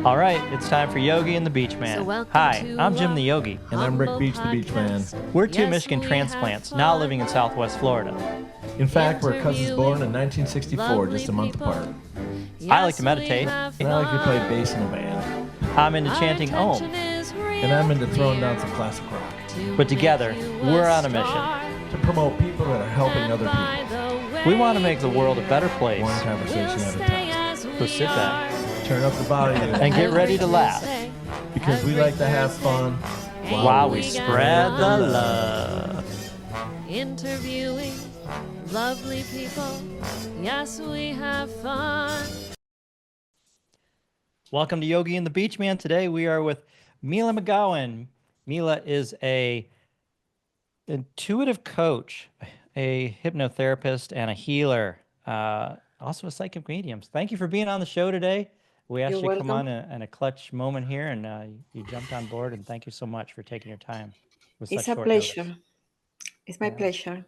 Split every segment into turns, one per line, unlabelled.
All right, it's time for Yogi and the BeachMan. Hi, I'm Jim the Yogi.
And I'm Rick Beach the BeachMan.
We're two Michigan transplants now living in Southwest Florida.
In fact, we're cousins born in 1964, just a month apart.
I like to meditate.
And I like to play bass in a band.
I'm into chanting Om.
And I'm into throwing down some classic rock.
But together, we're on a mission
to promote people that are helping other people.
We want to make the world a better place.
One conversation at a time.
So sit back,
turn up the volume,
and get ready to laugh.
Because we like to have fun
while we spread the love.
Interviewing lovely people. Yes, we have fun.
Welcome to Yogi and the BeachMan. Today we are with Mila McGowin. Mila is a intuitive coach, a hypnotherapist, and a healer. Also a psychic medium. Thank you for being on the show today. We asked you to come on in a clutch moment here, and you jumped on board, and thank you so much for taking your time.
It's a pleasure. Notice. It's my pleasure.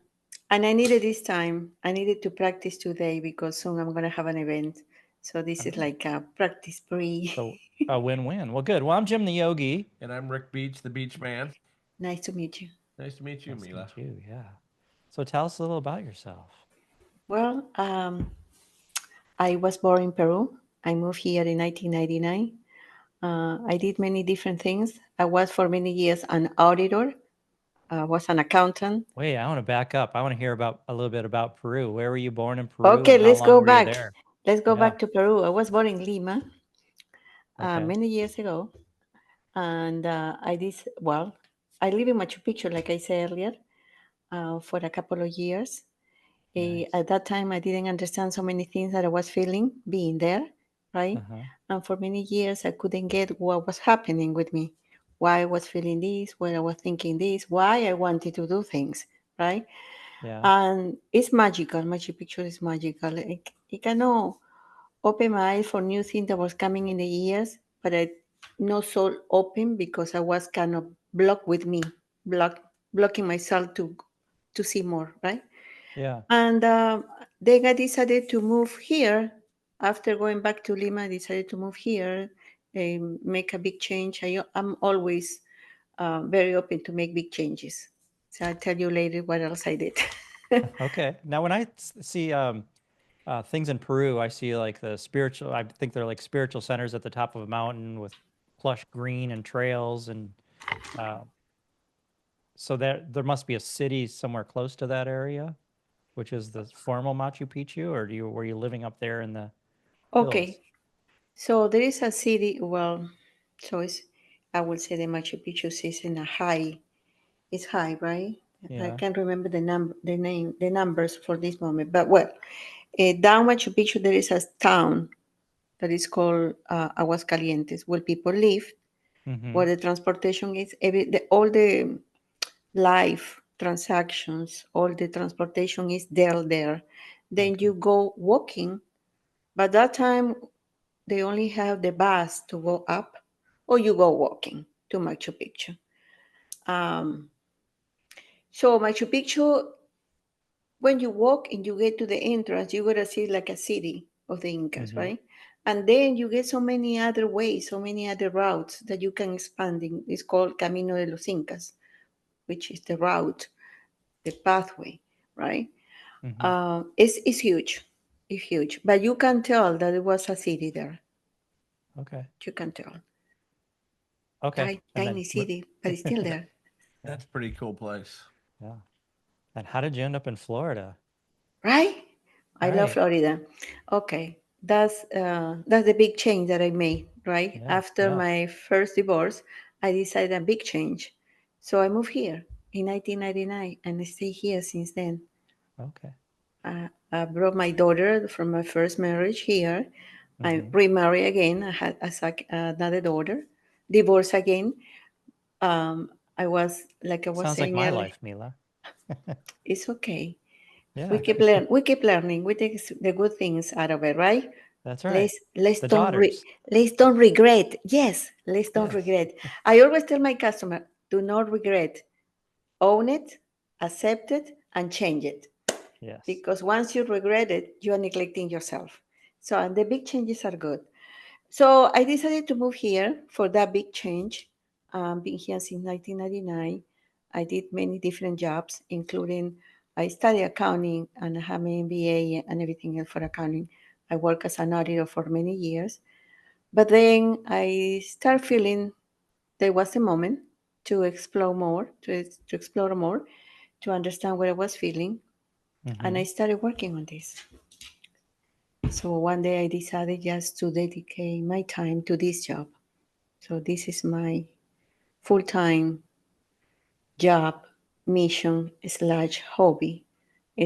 And I needed this time. I needed to practice today because soon I'm going to have an event. So this is like a practice pre.
So a win-win. Well, good. Well, I'm Jim the Yogi.
And I'm Rick Beach, the BeachMan.
Nice to meet you.
Nice to meet you,
Mila.
Nice
to meet you, yeah. So tell us a little about yourself.
Well, I was born in Peru. I moved here in 1999. I did many different things. I was for many years an auditor. Was an accountant.
Wait, I want to back up. I want to hear a little bit about Peru. Where were you born in Peru?
Okay, let's go back. Let's go back to Peru. I was born in Lima many years ago. And I live in Machu Picchu, like I said earlier, for a couple of years. Nice. At that time, I didn't understand so many things that I was feeling being there, right? And for many years, I couldn't get what was happening with me, why I was feeling this, why I was thinking this, why I wanted to do things, right?
Yeah.
And it's magical. Machu Picchu is magical. It cannot open my eyes for new things that was coming in the years, but I not so open because I was kind of blocked with me, blocking myself to see more, right?
Yeah.
And then I decided to move here. After going back to Lima, I decided to move here, make a big change. I'm always very open to make big changes. So I'll tell you later what else I did.
Okay. Now, when I see things in Peru, I see like the spiritual, I think they're like spiritual centers at the top of a mountain with plush green and trails. And so there must be a city somewhere close to that area, which is the formal Machu Picchu, or were you living up there in the
Okay.
hills?
So there is a city, I will say the Machu Picchu is in a high. It's high, right? Yeah. I can't remember the numbers for this moment. But down Machu Picchu, there is a town that is called Aguascalientes, where people live, where the transportation is, all the life transactions, all the transportation is there. Then you go walking, but that time they only have the bus to go up, or you go walking to Machu Picchu. So Machu Picchu, when you walk and you get to the entrance, you're going to see like a city of the Incas, right? And then you get so many other ways, so many other routes that you can expand in. It's called Camino de los Incas, which is the route, the pathway, right? It's huge. It's huge. But you can tell that it was a city there.
Okay.
You can tell.
Okay.
Tiny city, but it's still there.
That's a pretty cool place.
Yeah. And how did you end up in Florida?
Right? I love Florida. Okay. That's the big change that I made, right?
Yeah,
After my first divorce, I decided a big change. So I moved here in 1999 and I stay here since then.
Okay.
I brought my daughter from my first marriage here. I remarried again. I had another daughter. Divorced again. I was
Sounds
saying
like my
earlier,
life, Mila.
it's okay.
Yeah.
We keep learning. We take the good things out of it, right?
That's right.
Let's don't regret. Yes, let's don't regret. I always tell my customer, do not regret. Own it, accept it, and change it.
Yes.
Because once you regret it, you are neglecting yourself. So, and the big changes are good. So I decided to move here for that big change. Been here since 1999. I did many different jobs, including I studied accounting and I have my MBA and everything else for accounting. I worked as an auditor for many years. But then I started feeling there was a moment to explore more, to explore more, to understand what I was feeling. And I started working on this. So one day I decided just to dedicate my time to this job. So this is my full-time job, mission slash hobby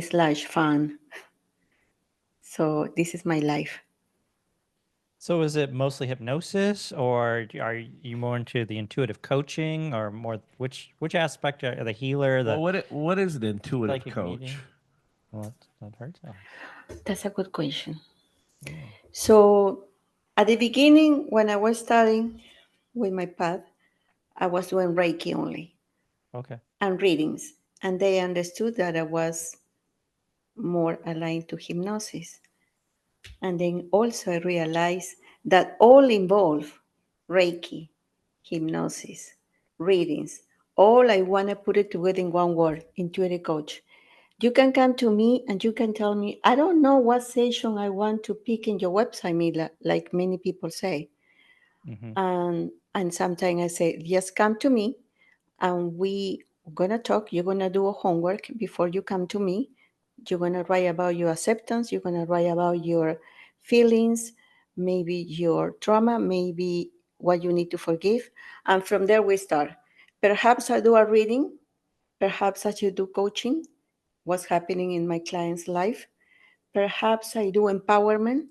slash fun. So this is my life.
So is it mostly hypnosis, or are you more into the intuitive coaching, or more which aspect are the healer, the
Well, what is an intuitive
psychic
coach?
medium? Well, that hurts.
That's a good question. So at the beginning, when I was starting with my path, I was doing Reiki only
Okay.
and readings. And they understood that I was more aligned to hypnosis. And then also I realized that all involve Reiki, hypnosis, readings. All I want to put it together in one word, intuitive coach. You can come to me and you can tell me, I don't know what session I want to pick in your website, Mila, like many people say. And sometimes I say, just come to me and we gonna talk. You're gonna do a homework before you come to me. You're gonna write about your acceptance. You're gonna write about your feelings, maybe your trauma, maybe what you need to forgive. And from there we start. Perhaps I do a reading. Perhaps I should do coaching. What's happening in my client's life. Perhaps I do empowerment.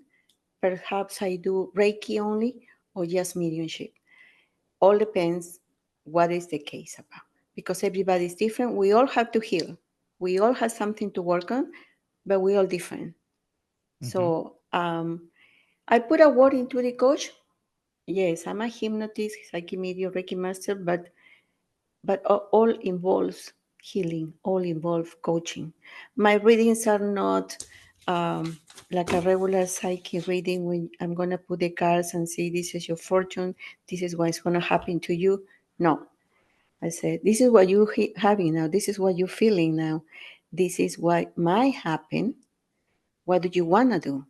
Perhaps I do Reiki only or just mediumship. All depends what is the case about. Because everybody is different. We all have to heal. We all have something to work on, but we all different. So I put a word into the coach. Yes, I'm a hypnotist, psychic medium, Reiki master, but all involves healing, all involve coaching. My readings are not like a regular psychic reading when I'm going to put the cards and say, this is your fortune, this is what's going to happen to you. No, I said, this is what you're having now, this is what you're feeling now, this is what might happen. What do you want to do?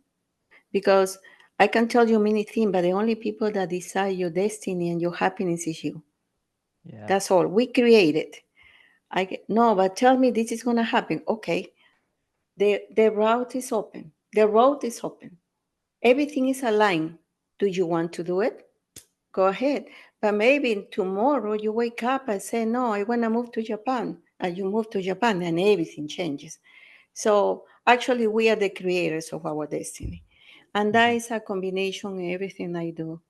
Because I can tell you many things, but the only people that decide your destiny and your happiness is you.
Yeah.
That's all. We create it. No, but tell me this is going to happen. Okay. The route is open. The road is open. Everything is aligned. Do you want to do it? Go ahead. But maybe tomorrow you wake up and say, no, I want to move to Japan. And you move to Japan and everything changes. So actually, we are the creators of our destiny. And that is a combination of everything I do.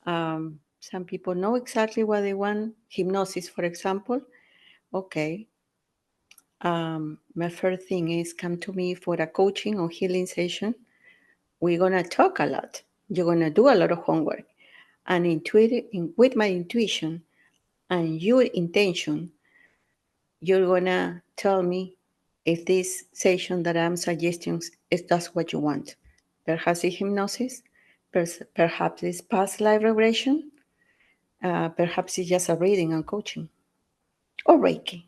Some people know exactly what they want. Hypnosis, for example. Okay. My first thing is come to me for a coaching or healing session. We're going to talk a lot. You're going to do a lot of homework. And with my intuition and your intention, you're going to tell me if this session that I'm suggesting is that's what you want. Perhaps it's hypnosis, perhaps it's past life regression, perhaps it's just a reading and coaching, or Reiki.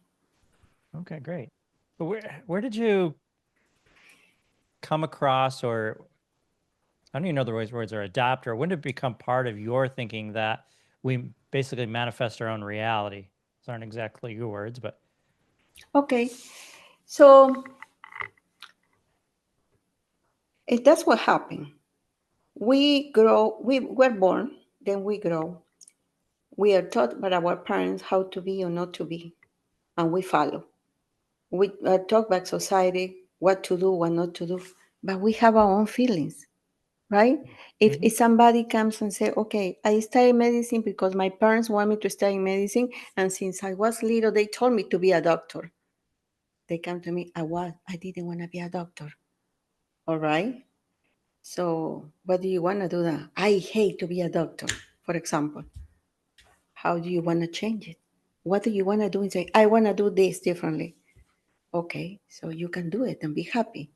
Okay, great. But where did you come across, or I don't even know the words are adapt, or when did it become part of your thinking that we basically manifest our own reality? Those aren't exactly your words, but
Okay, so that's what happened. We grow, we're born, then we grow. We are taught by our parents how to be or not to be, and we follow. We are taught by society what to do, what not to do, but we have our own feelings, right? If somebody comes and say, okay, I study medicine because my parents want me to study medicine, and since I was little, they told me to be a doctor. They come to me, I didn't want to be a doctor. All right. So what do you want to do now? I hate to be a doctor, for example. How do you want to change it? What do you want to do and say, I want to do this differently? Okay, so you can do it and be happy.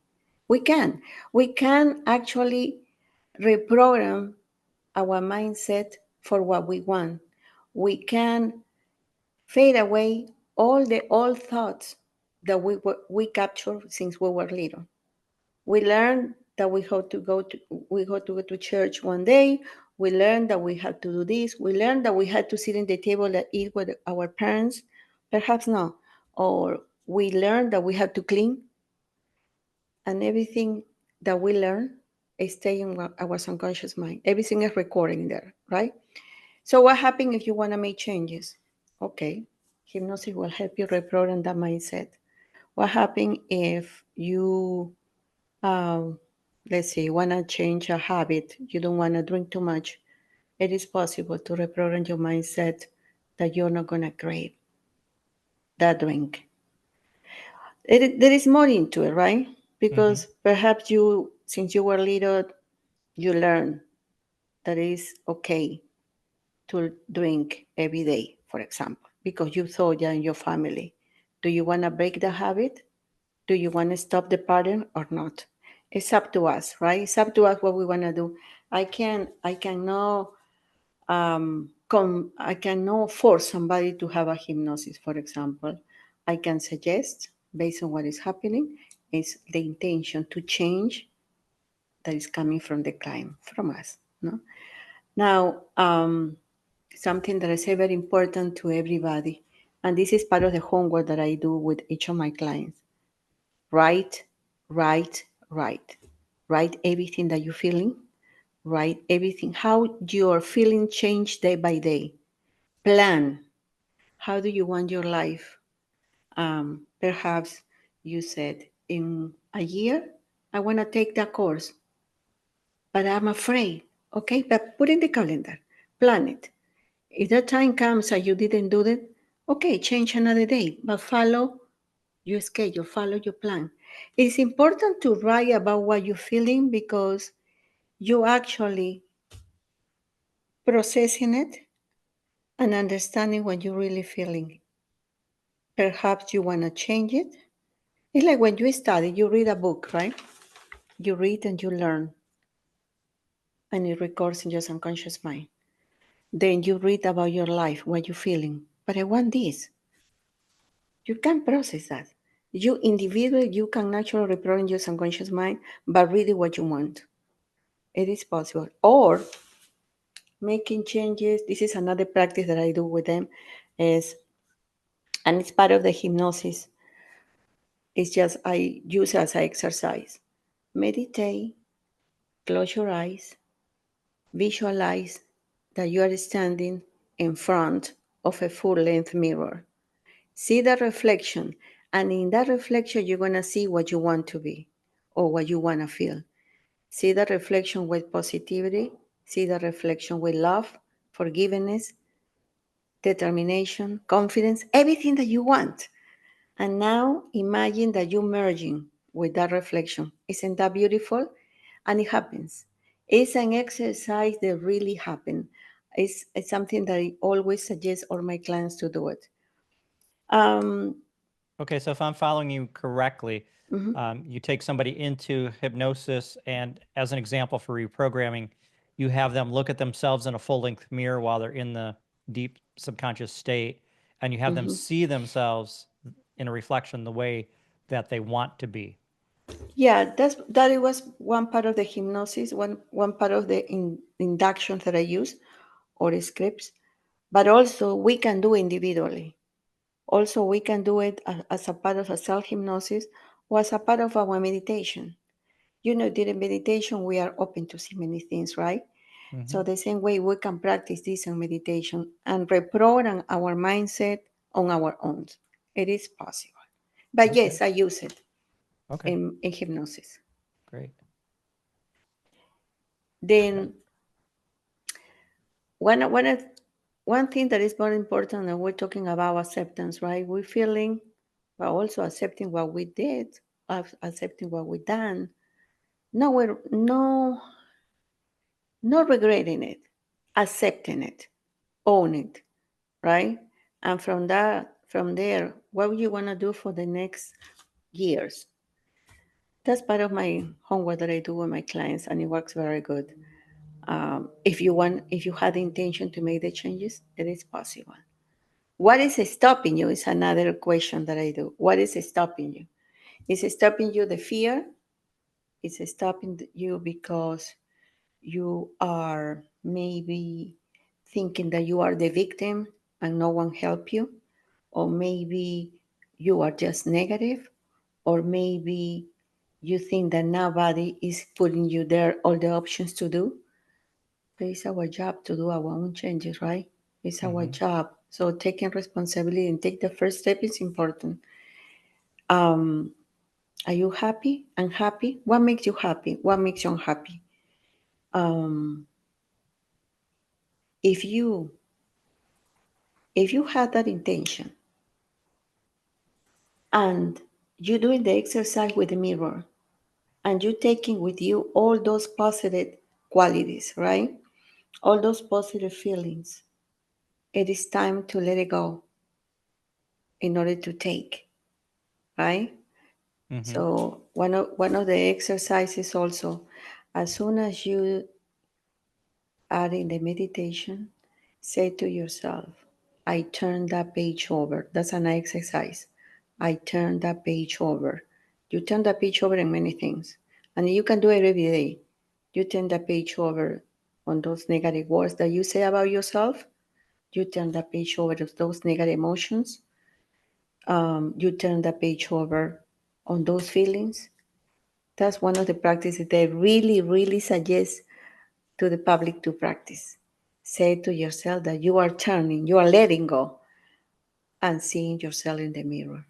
We can. We can actually reprogram our mindset for what we want. We can fade away all the old thoughts that we captured since we were little. We learned that we had to go to church one day. We learned that we had to do this. We learned that we had to sit in the table and eat with our parents. Perhaps not. Or we learned that we had to clean, and everything that we learn is staying in our subconscious mind. Everything is recording there, right? So what happens if you want to make changes? Okay, hypnosis will help you reprogram that mindset. What happens if you, let's say, want to change a habit? You don't want to drink too much. It is possible to reprogram your mindset that you're not going to crave that drink. There is more into it, right? Because perhaps you, since you were little, you learned that it is okay to drink every day, for example, because you saw that in your family. Do you want to break the habit? Do you want to stop the pattern or not? It's up to us, right? It's up to us what we want to do. I cannot I cannot force somebody to have a hypnosis, for example. I can suggest, based on what is happening, is the intention to change that is coming from the client, from us. No? Now, something that I say very important to everybody, and this is part of the homework that I do with each of my clients. Write, write, write. Write everything that you're feeling. Write everything, how your feeling change day by day. Plan. How do you want your life? Perhaps you said, in a year, I want to take that course, but I'm afraid. Okay, but put in the calendar. Plan it. If that time comes and you didn't do it, okay, change another day, but follow your schedule, follow your plan. It's important to write about what you're feeling because you actually processing it and understanding what you're really feeling. Perhaps you want to change it. It's like when you study, you read a book, right? You read and you learn, and it records in your subconscious mind. Then you read about your life, what you're feeling. But I want this. You can process that. You individually, you can naturally reprogram your subconscious mind by reading what you want. It is possible. Or making changes. This is another practice that I do with them, and it's part of the hypnosis. It's just I use as an exercise. Meditate, close your eyes, visualize that you are standing in front of a full-length mirror. See the reflection, and in that reflection, you're going to see what you want to be or what you want to feel. See the reflection with positivity, see the reflection with love, forgiveness, determination, confidence, everything that you want. And now imagine that you're merging with that reflection. Isn't that beautiful? And it happens. It's an exercise that really happens. It's something that I always suggest all my clients to do it.
Okay, so if I'm following you correctly, you take somebody into hypnosis, and as an example for reprogramming, you have them look at themselves in a full-length mirror while they're in the deep subconscious state, and you have them see themselves in a reflection the way that they want to be.
Yeah, that was one part of the hypnosis, one part of the inductions that I use or scripts, but also we can do individually. Also, we can do it as a part of a self-hypnosis or as a part of our meditation. You know, during meditation, we are open to see many things, right? So the same way we can practice this in meditation and reprogram our mindset on our own. It is possible. But yes, I use it in hypnosis.
Great.
Then one thing that is very important, and we're talking about acceptance, right? We're feeling, but also accepting what we did, accepting what we done. No regretting it, accepting it, own it, right? And from there, what do you want to do for the next years? That's part of my homework that I do with my clients, and it works very good. If you had the intention to make the changes, it is possible. What is stopping you is another question that I do. What is stopping you? Is it stopping you the fear? Is it stopping you because you are maybe thinking that you are the victim and no one help you? Or maybe you are just negative? Or maybe you think that nobody is putting you there all the options to do? But it's our job to do our own changes, right? It's our job. So taking responsibility and take the first step is important. Um, are you happy? Unhappy? What makes you happy? What makes you unhappy? Um, if you if you had that intention and you're doing the exercise with the mirror and you're taking with you all those positive qualities, right? All those positive feelings, it is time to let it go in order to take, right?
Mm-hmm.
So one of the exercises also, as soon as you are in the meditation, say to yourself, I turn that page over. That's an exercise. I turn that page over. You turn that page over in many things. And you can do it every day. You turn that page over on those negative words that you say about yourself. You turn that page over to those negative emotions. You turn that page over on those feelings. That's one of the practices that I really, really suggest to the public to practice. Say to yourself that you are turning, you are letting go and seeing yourself in the mirror.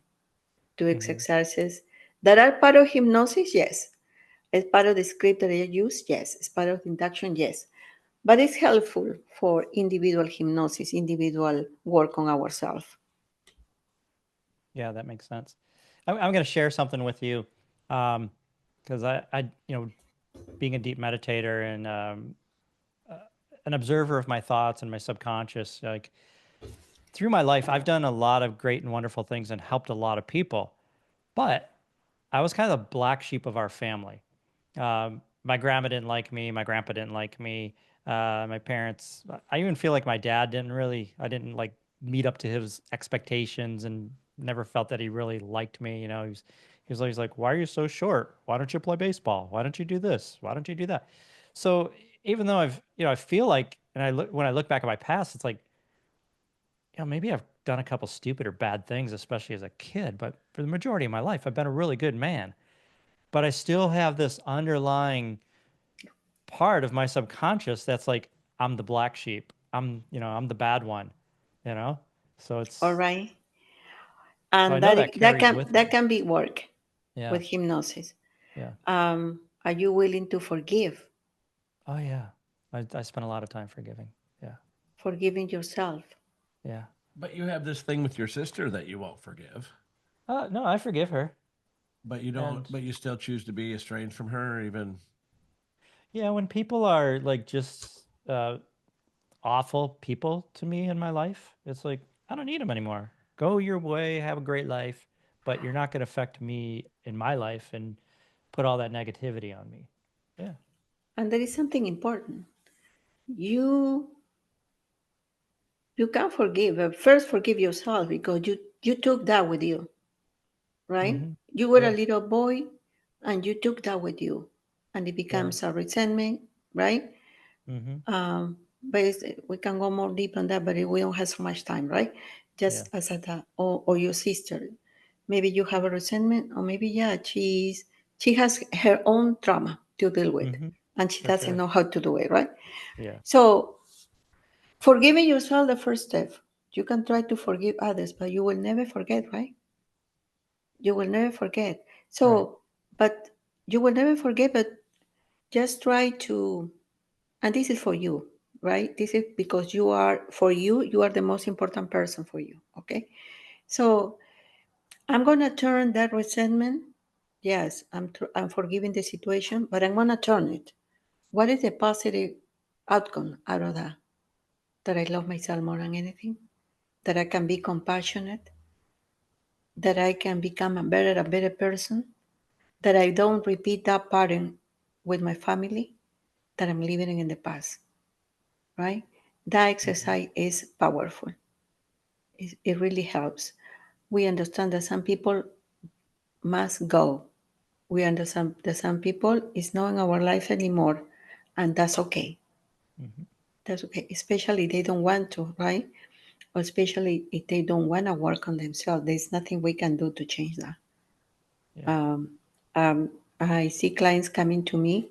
Do
Mm-hmm.
exercises that are part of hypnosis, yes. It's part of the script that I use, yes. It's part of induction, yes. But it's helpful for individual hypnosis, individual work on ourselves.
Yeah, that makes sense. I'm going to share something with you, because being a deep meditator and an observer of my thoughts and my subconscious, like through my life, I've done a lot of great and wonderful things and helped a lot of people. But I was kind of the black sheep of our family. My grandma didn't like me. My grandpa didn't like me. My parents, I even feel like my dad I didn't like meet up to his expectations and never felt that he really liked me. You know, he was always like, why are you so short? Why don't you play baseball? Why don't you do this? Why don't you do that? So even though I feel like, when I look back at my past, it's like, maybe I've done a couple stupid or bad things, especially as a kid, but for the majority of my life, I've been a really good man. But I still have this underlying part of my subconscious that's like, I'm the black sheep. I'm the bad one, you know? So
All
it's,
right.
so I
And
know
that
that
that
carries
can
with
that
me.
can be work
Yeah.
with hypnosis.
Yeah.
Are you willing to forgive?
Oh, yeah. I spent a lot of time forgiving. Yeah.
Forgiving yourself.
Yeah.
But you have this thing with your sister that you won't forgive.
No, I forgive her.
But you don't.
And
But you still choose to be estranged from her, even.
yeah, when people are like just awful people to me in my life, it's like, I don't need them anymore. Go your way, have a great life, but you're not going to affect me in my life and put all that negativity on me. Yeah.
And there is something important. You you can forgive, but first forgive yourself because you took that with you, right?
Mm-hmm.
You were a
Yeah.
little boy and you took that with you, and it
Yeah.
becomes a resentment, right?
Mm-hmm.
But we can go more deep on that, but we don't have so much time, right?
Yeah.
Just as a that, or your sister, maybe you have a resentment, or maybe yeah, she has her own trauma to deal with,
Mm-hmm.
and she
For
doesn't
sure.
know how to do it, right?
Yeah.
So forgiving yourself, the first step. You can try to forgive others, but you will never forget, right? You will never forget.
Right.
So, but you will never forget, but just try to, and this is for you, right? This is because for you, you are the most important person for you, okay? So I'm going to turn that resentment. Yes, I'm forgiving the situation, but I'm going to turn it. What is the positive outcome out of that? That I love myself more than anything, that I can be compassionate, that I can become a better person, that I don't repeat that pattern with my family, that I'm living in the past, right? That exercise is powerful. It really helps. We understand that some people must go. We understand that some people is not in our life anymore, and that's okay. That's okay, especially they don't want to, right? Or especially if they don't want to work on themselves. There's nothing we can do to change that.
Yeah.
I see clients coming to me,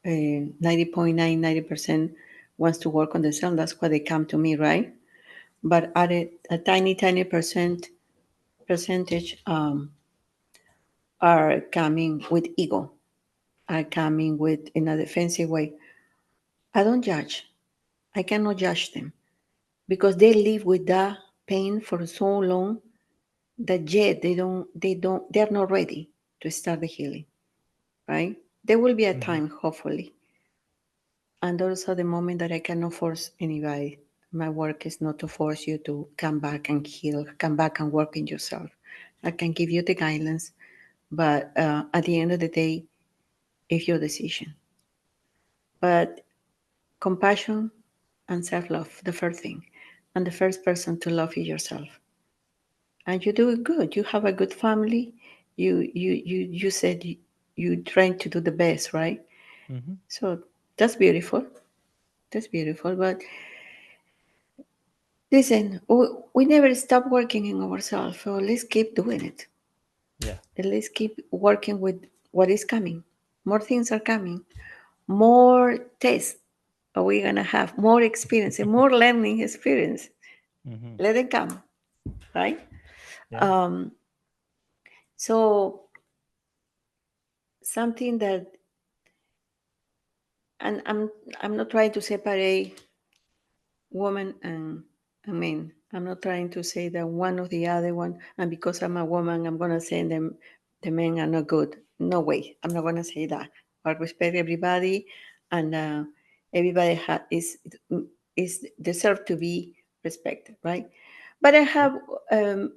90.9, 90% wants to work on themselves. That's why they come to me, right? But at a tiny, tiny percentage are coming with ego, are coming with in a defensive way. I don't judge. I cannot judge them because they live with that pain for so long that yet they're not ready to start the healing, right? There will be a time, hopefully. And also the moment that I cannot force anybody. My work is not to force you to come back and heal, come back and work in yourself. I can give you the guidance, but at the end of the day, it's your decision. But compassion and self-love, the first thing. And the first person to love is yourself. And you do it good. You have a good family. You said you trying to do the best, right? So that's beautiful. That's beautiful. But listen, we never stop working in ourselves. So let's keep doing it.
Yeah.
And let's keep working with what is coming. More things are coming. More tests are we gonna have. More experience and more learning experience. Let it come, right?
Yeah.
So something that, and I'm not trying to separate woman and men. I'm not trying to say that one or the other one, and because I'm a woman, I'm gonna say them the men are not good. No way. I'm not gonna say that. I respect everybody, and everybody is deserved to be respected, right? But I have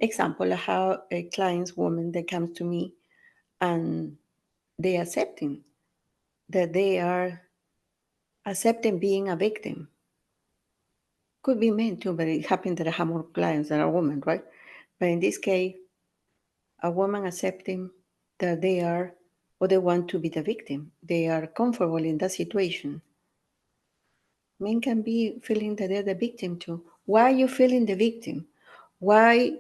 example. I have a client's woman that comes to me, and they accepting that they are accepting being a victim. Could be men too, but it happened that I have more clients that are women, right? But in this case, a woman accepting that they are or they want to be the victim. They are comfortable in that situation. Men can be feeling that they're the victim too. Why are you feeling the victim? Why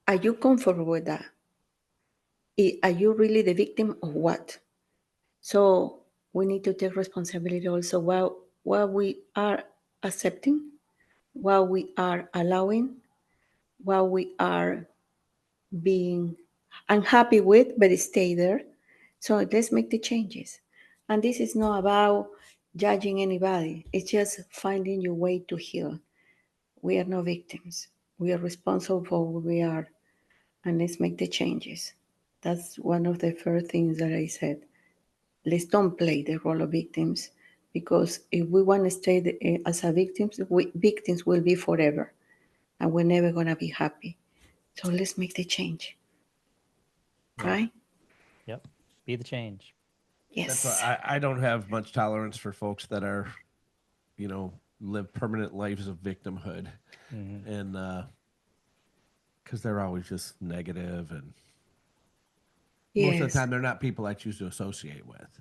are you comfortable with that? Are you really the victim or what? So we need to take responsibility also while we are accepting, while we are allowing, while we are being unhappy with, but stay there. So let's make the changes. And this is not about judging anybody, it's just finding your way to heal. We are no victims. We are responsible for who we are, and let's make the changes. That's one of the first things that I said. Let's don't play the role of victims, because if we want to stay as a victims, victims will be forever, and we're never going to be happy. So let's make the change,
Yeah.
right?
Yep. Be the change.
That's
Yes.
why I don't have much tolerance for folks that are, live permanent lives of victimhood. And because they're always just negative, and most of the
Yes.
time they're not people I choose to associate with.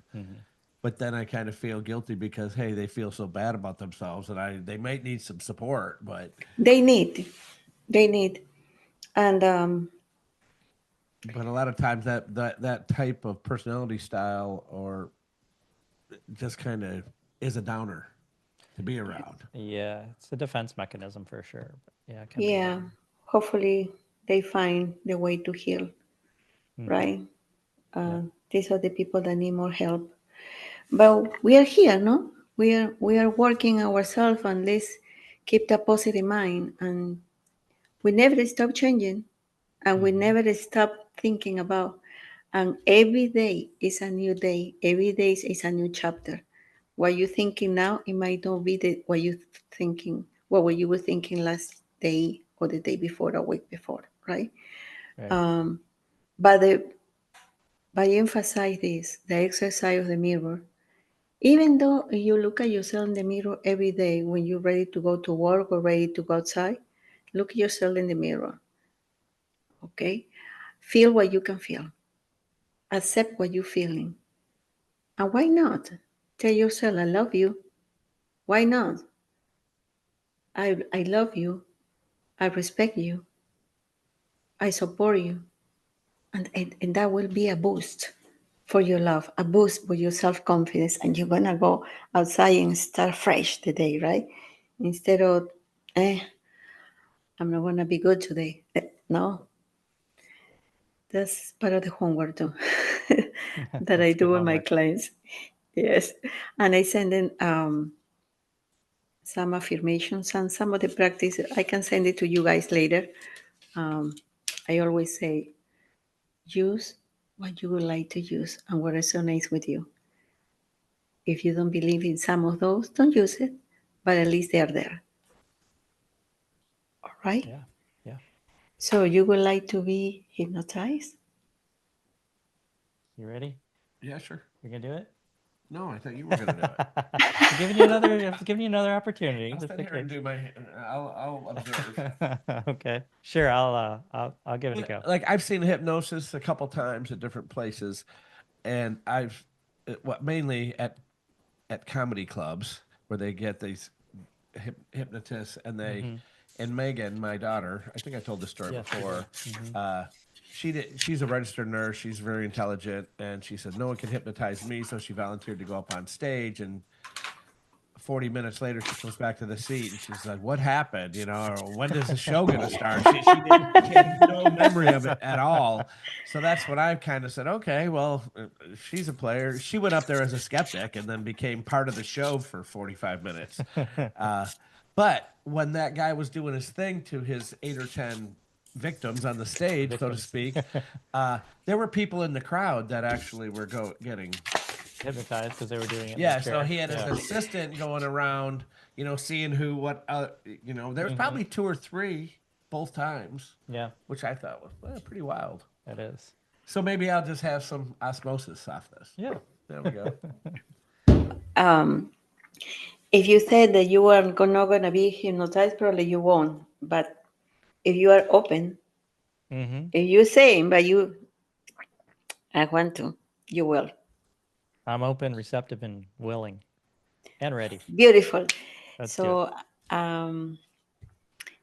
But then I kind of feel guilty because, hey, they feel so bad about themselves, and they might need some support, but
They need. They need. And
a lot of times that type of personality style or just kind of is a downer to be around.
Yeah. It's a defense mechanism for sure. But yeah, it can be
yeah, hopefully they find the way to heal, right?
Yep.
These are the people that need more help. But we are here, no? We are working ourselves, and let's keep that positive mind, and we never stop changing, and we never stop thinking about, and every day is a new day. Every day is a new chapter. What you're thinking now, it might not be what you thinking, what you were thinking last day or the day before or week before, right?
Right.
But But emphasize this, the exercise of the mirror. Even though you look at yourself in the mirror every day when you're ready to go to work or ready to go outside, look at yourself in the mirror. Okay? Feel what you can feel. Accept what you're feeling. And why not? Tell yourself, I love you. Why not? I love you. I respect you. I support you. And that will be a boost for your love, a boost for your self-confidence. And you're going to go outside and start fresh today, right? Instead of, I'm not going to be good today. No, that's part of the homework too that I do with my clients. Yes. And I send in some affirmations and some of the practice. I can send it to you guys later. I always say, use what you would like to use and what resonates with you. If you don't believe in some of those, don't use it, but at least they are there. All right?
Yeah. Yeah.
So you would like to be hypnotized?
You ready?
Yeah, sure.
You're gonna do it?
No, I thought you were gonna do it.
I'm giving you another opportunity.
I'll stand here and do my. I'll observe.
Okay. Sure. I'll give it a go.
Like I've seen hypnosis a couple times at different places, and mainly at comedy clubs where they get these hypnotists, and they and Megan, my daughter, I think I told this story before. She's a registered nurse. She's very intelligent, and she said no one can hypnotize me, so she volunteered to go up on stage. And 40 minutes later, she comes back to the seat, and she's like, "What happened? You know, or when is the show going to start?" She had no memory of it at all. So that's when I kind of said, "Okay, well, she's a player." She went up there as a skeptic, and then became part of the show for 45 minutes. But when that guy was doing his thing to his 8 or 10 victims on the stage, so to speak, there were people in the crowd that actually were getting
hypnotized because they were doing it.
Yeah, so he had his assistant going around, seeing there was probably 2 or 3 both times.
Yeah,
which I thought was pretty wild.
It is.
So maybe I'll just have some osmosis off this.
Yeah,
there we go.
If you said that you are not going to be hypnotized, probably you won't. But if you are open, if you're saying, but I want to, you will.
I'm open, receptive, and willing, and ready.
Beautiful.
Let's
so,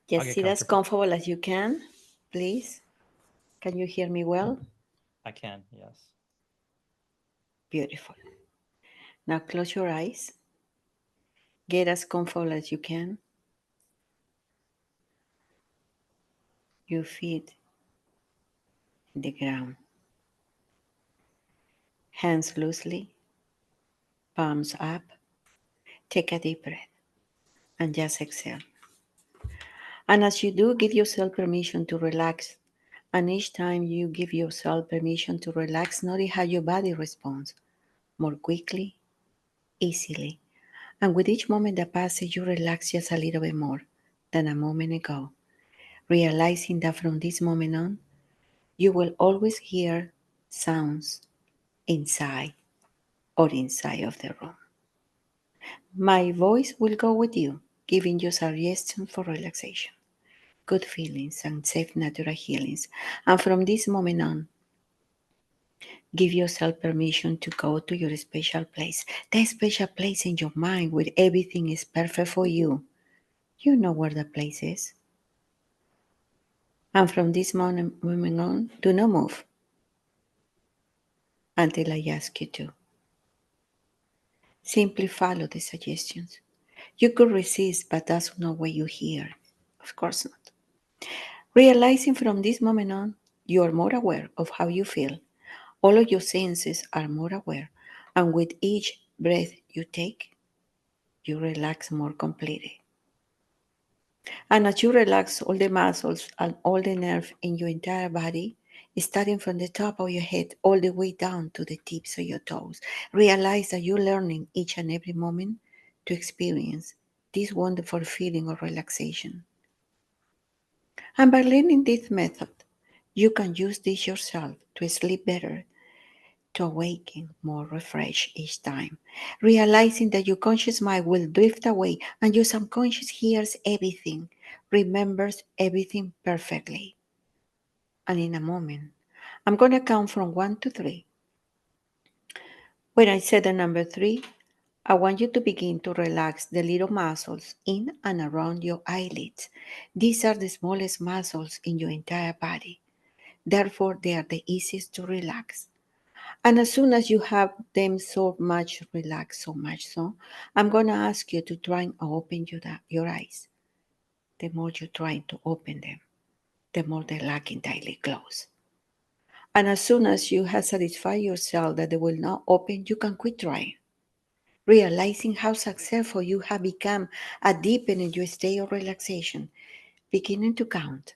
just sit as comfortable as you can, please. Can you hear me well?
I can, yes.
Beautiful. Now close your eyes. Get as comfortable as you can. Your feet in the ground. Hands loosely, palms up. Take a deep breath and just exhale. And as you do, give yourself permission to relax. And each time you give yourself permission to relax, notice how your body responds more quickly, easily. And with each moment that passes, you relax just a little bit more than a moment ago, realizing that from this moment on, you will always hear sounds inside of the room. My voice will go with you, giving you suggestions for relaxation, good feelings, and safe natural healings. And from this moment on, give yourself permission to go to your special place, that special place in your mind where everything is perfect for you. You know where the place is. And from this moment on, do not move until I ask you to. Simply follow the suggestions. You could resist, but that's not what you hear. Of course not. Realizing from this moment on, you are more aware of how you feel. All of your senses are more aware. And with each breath you take, you relax more completely. And as you relax all the muscles and all the nerve in your entire body, starting from the top of your head all the way down to the tips of your toes, realize that you're learning each and every moment to experience this wonderful feeling of relaxation. And by learning this method, you can use this yourself to sleep better, to awaken more refreshed each time, realizing that your conscious mind will drift away and your subconscious hears everything, remembers everything perfectly. And in a moment, I'm going to count from 1 to 3. When I say the number 3, I want you to begin to relax the little muscles in and around your eyelids. These are the smallest muscles in your entire body. Therefore, they are the easiest to relax. And as soon as you have them so much relaxed, so much so, I'm going to ask you to try and open your eyes. The more you try to open them, the more they lock tightly close. And as soon as you have satisfied yourself that they will not open, you can quit trying, realizing how successful you have become at deepening your state of relaxation, beginning to count.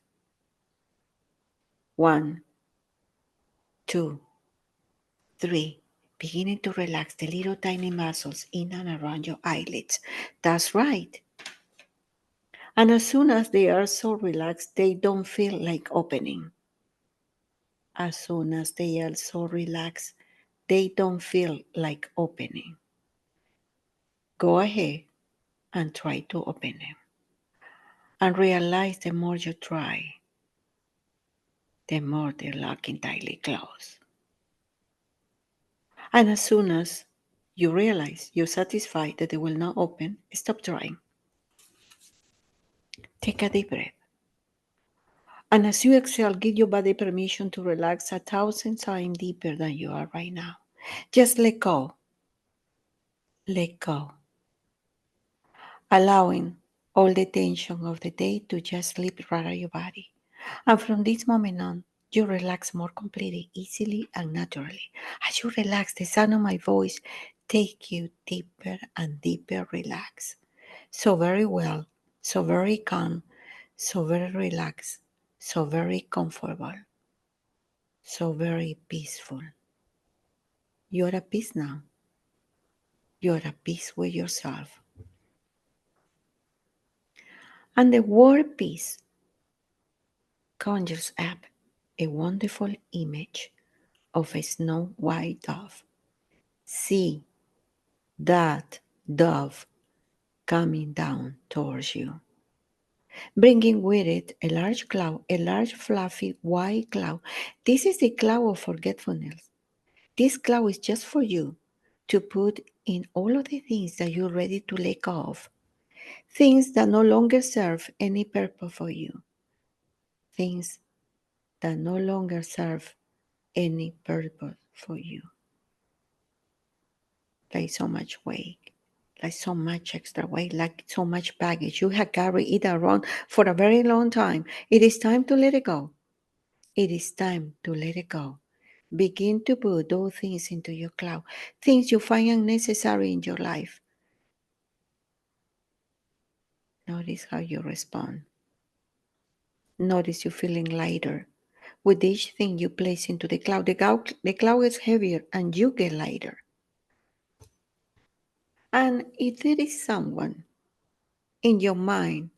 1, 2, 3. Beginning to relax the little tiny muscles in and around your eyelids. That's right. And as soon as they are so relaxed, they don't feel like opening. As soon as they are so relaxed, they don't feel like opening. Go ahead and try to open them. And realize the more you try, the more they're locking tightly closed. And as soon as you realize you're satisfied that they will not open, stop trying. Take a deep breath. And as you exhale, give your body permission to relax 1,000 times deeper than you are right now. Just let go. Let go. Allowing all the tension of the day to just slip right out of your body. And from this moment on, you relax more completely, easily, and naturally. As you relax, the sound of my voice take you deeper and deeper relax. So very well, so very calm, so very relaxed, so very comfortable, so very peaceful. You're at peace now. You're at peace with yourself. And the word peace conjures up a wonderful image of a snow white dove. See that dove coming down towards you, bringing with it a large cloud, a large fluffy white cloud. This is the cloud of forgetfulness. This cloud is just for you to put in all of the things that you're ready to let go of, things that no longer serve any purpose for you, things that no longer serve any purpose for you. Like so much weight, like so much extra weight, like so much baggage. You have carried it around for a very long time. It is time to let it go. It is time to let it go. Begin to put those things into your cloud, things you find unnecessary in your life. Notice how you respond. Notice you feeling lighter. With each thing you place into the cloud is heavier and you get lighter. And if there is someone in your mind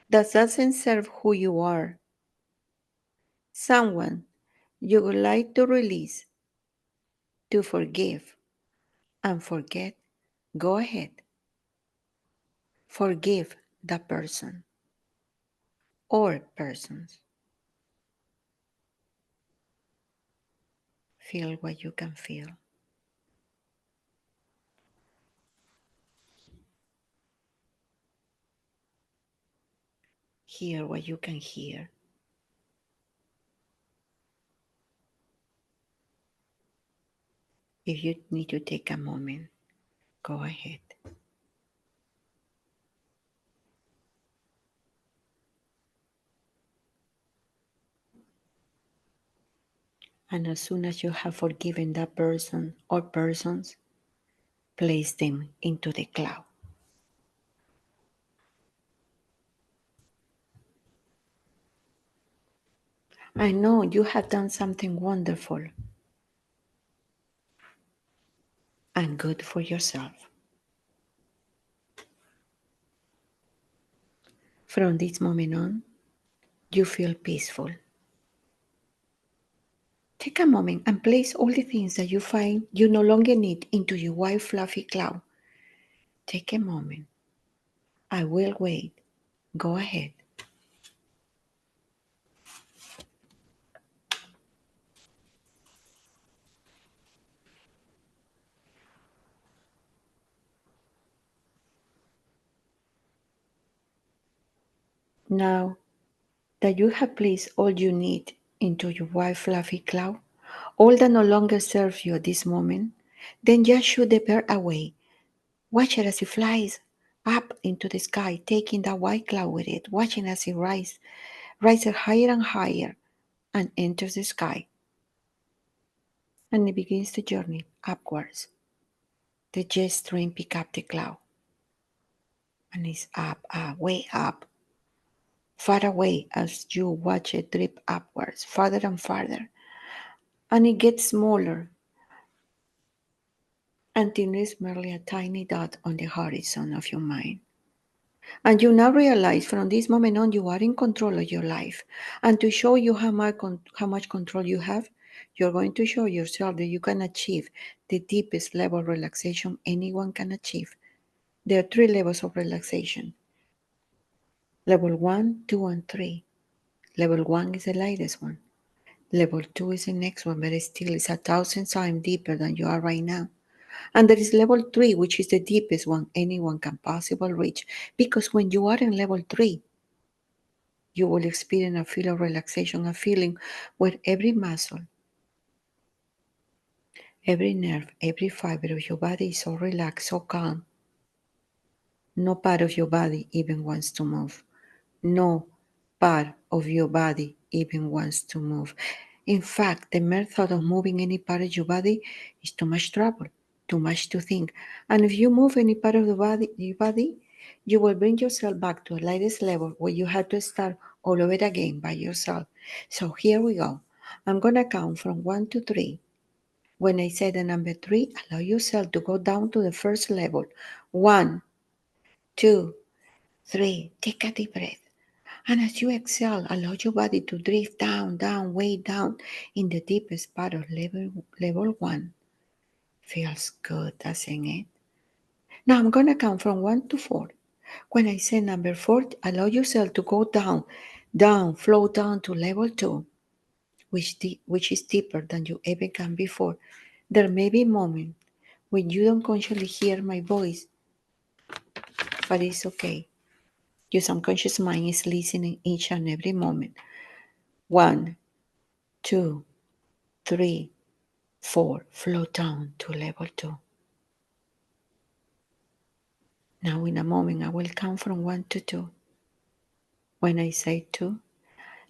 that doesn't serve who you are, someone you would like to release, to forgive and forget, go ahead. Forgive that person or persons. Feel what you can feel. Hear what you can hear. If you need to take a moment, go ahead. And as soon as you have forgiven that person or persons, place them into the cloud. I know you have done something wonderful and good for yourself. From this moment on, you feel peaceful. Take a moment and place all the things that you find you no longer need into your white fluffy cloud. Take a moment. I will wait. Go ahead. Now that you have placed all you need into your white fluffy cloud, all that no longer serves you at this moment, then just shoot the bird away. Watch it as it flies up into the sky, taking that white cloud with it, watching as it rises higher and higher and enters the sky. And it begins the journey upwards. The jet stream picks up the cloud. And it's up, way up, far away as you watch it drip upwards, farther and farther. And it gets smaller until it's merely a tiny dot on the horizon of your mind. And you now realize from this moment on you are in control of your life. And to show you how much control you have, you're going to show yourself that you can achieve the deepest level of relaxation anyone can achieve. There are 3 levels of relaxation. Level 1, 2, and 3. Level 1 is the lightest one. Level 2 is the next one, but still it's 1,000 times deeper than you are right now. And there is level 3, which is the deepest one anyone can possibly reach. Because when you are in level 3, you will experience a feel of relaxation, a feeling where every muscle, every nerve, every fiber of your body is so relaxed, so calm. No part of your body even wants to move. No part of your body even wants to move. In fact, the mere thought of moving any part of your body is too much trouble, too much to think. And if you move any part of your body, you will bring yourself back to a lightest level where you have to start all over again by yourself. So here we go. I'm going to count from 1 to 3. When I say the number 3, allow yourself to go down to the first level. 1, 2, 3. Take a deep breath. And as you exhale, allow your body to drift down, down, way down in the deepest part of level 1. Feels good, doesn't it? Now I'm going to count from 1 to 4. When I say number 4, allow yourself to go down, down, flow down to level 2, which is deeper than you ever can before. There may be moments when you don't consciously hear my voice, but it's okay. Your subconscious mind is listening each and every moment. 1, 2, 3, 4. Flow down to level 2. Now in a moment I will count from 1 to 2. When I say 2,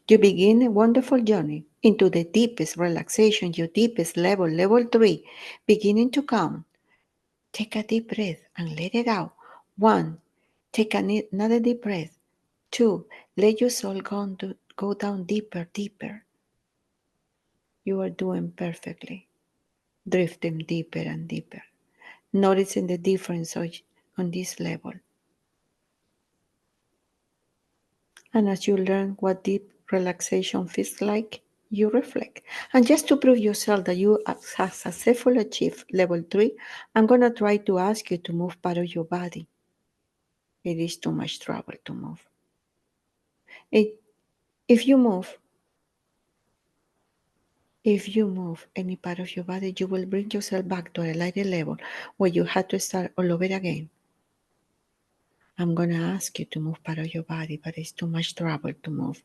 you begin a wonderful journey into the deepest relaxation, your deepest level, level 3, beginning to count. Take a deep breath and let it out. 1, take another deep breath. 2, let your soul go down deeper, deeper. You are doing perfectly. Drifting deeper and deeper. Noticing the difference on this level. And as you learn what deep relaxation feels like, you reflect. And just to prove yourself that you have successfully achieved level 3, I'm going to try to ask you to move part of your body. It is too much trouble to move. If you move any part of your body, you will bring yourself back to a lighter level where you had to start all over again. I'm going to ask you to move part of your body, but it's too much trouble to move.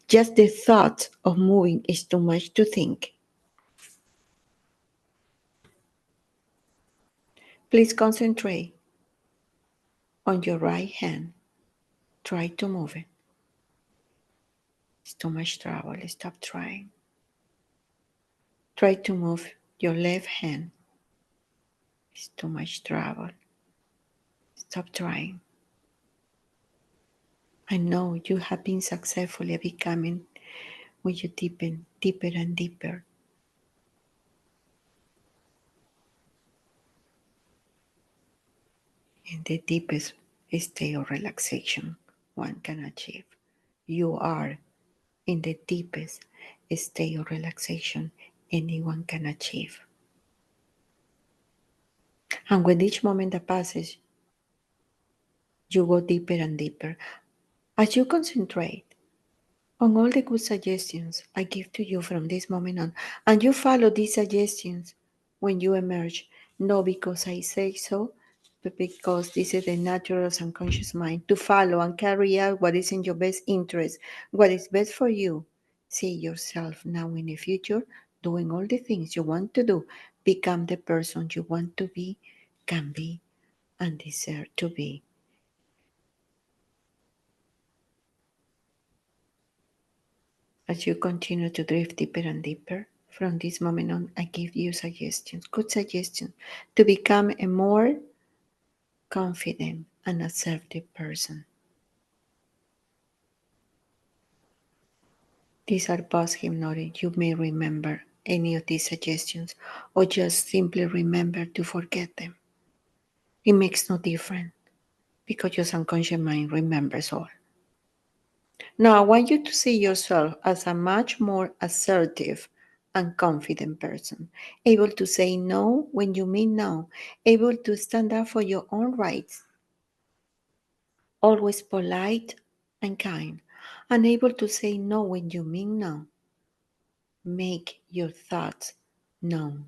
Just the thought of moving is too much to think. Please concentrate on your right hand. Try to move it. It's too much trouble. Stop trying. Try to move your left hand. It's too much trouble. Stop trying. I know you have been successfully becoming when you deepen deeper and deeper. In the deepest state of relaxation one can achieve. You are in the deepest state of relaxation anyone can achieve. And with each moment that passes, you go deeper and deeper. As you concentrate on all the good suggestions I give to you from this moment on, and you follow these suggestions when you emerge, not because I say so, but because this is the natural subconscious mind to follow and carry out what is in your best interest, what is best for you. See yourself now in the future doing all the things you want to do, become the person you want to be, can be, and deserve to be. As you continue to drift deeper and deeper, from this moment on, I give you suggestions, good suggestions, to become a more confident and assertive person. These are post hypnotic. You may remember any of these suggestions or just simply remember to forget them. It makes no difference because your subconscious mind remembers all. Now, I want you to see yourself as a much more assertive and confident person, able to say no when you mean no, able to stand up for your own rights, always polite and kind, and able to say no when you mean no. Make your thoughts known.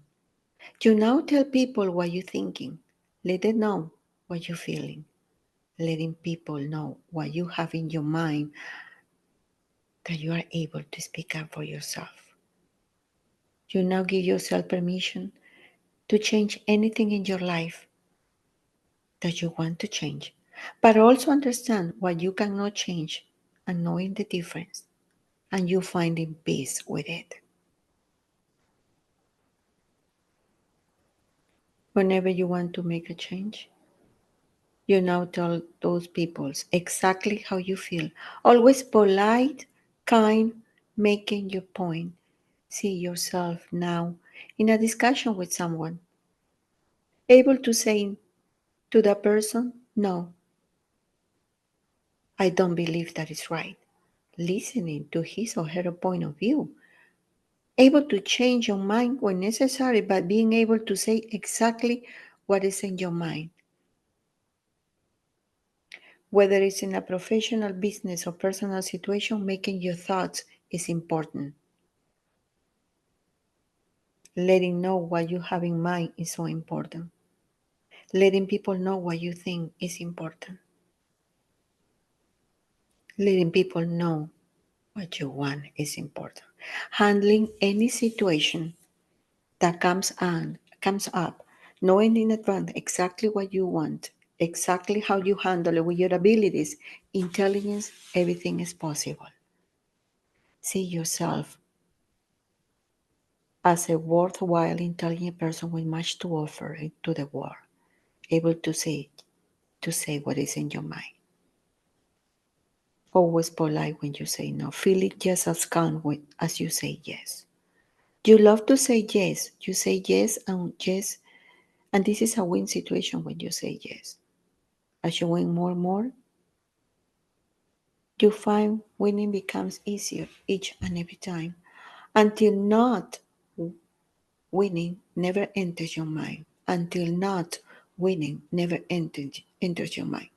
You now tell people what you're thinking. Let them know what you're feeling. Letting people know what you have in your mind, that you are able to speak up for yourself. You now give yourself permission to change anything in your life that you want to change, but also understand what you cannot change and knowing the difference, and you finding peace with it. Whenever you want to make a change, you now tell those people exactly how you feel. Always polite, kind, making your point. See yourself now in a discussion with someone, able to say to that person, no, I don't believe that is right. Listening to his or her point of view. Able to change your mind when necessary, but being able to say exactly what is in your mind. Whether it's in a professional, business, or personal situation, making your thoughts is important. Letting know what you have in mind is so important. Letting people know what you think is important. Letting people know what you want is important. Handling any situation that comes up, knowing in advance exactly what you want, exactly how you handle it with your abilities, intelligence, everything is possible. See yourself as a worthwhile, intelligent person with much to offer to the world, able to say what is in your mind. Always polite when you say no. Feel it just as calm as you say yes. You love to say yes. You say yes, and this is a win situation when you say yes. As you win more and more, you find winning becomes easier each and every time, until not winning never enters your mind. Until not winning never enters your mind.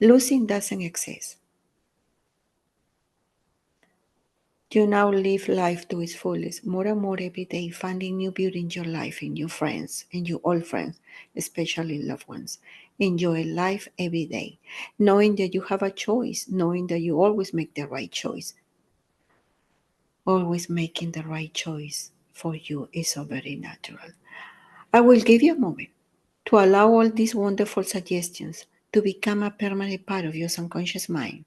Losing doesn't exist. You now live life to its fullest, more and more every day, finding new beauty in your life, in your friends, in your old friends, especially loved ones. Enjoy life every day, knowing that you have a choice, knowing that you always make the right choice. Always making the right choice for you is so very natural. I will give you a moment to allow all these wonderful suggestions to become a permanent part of your subconscious mind,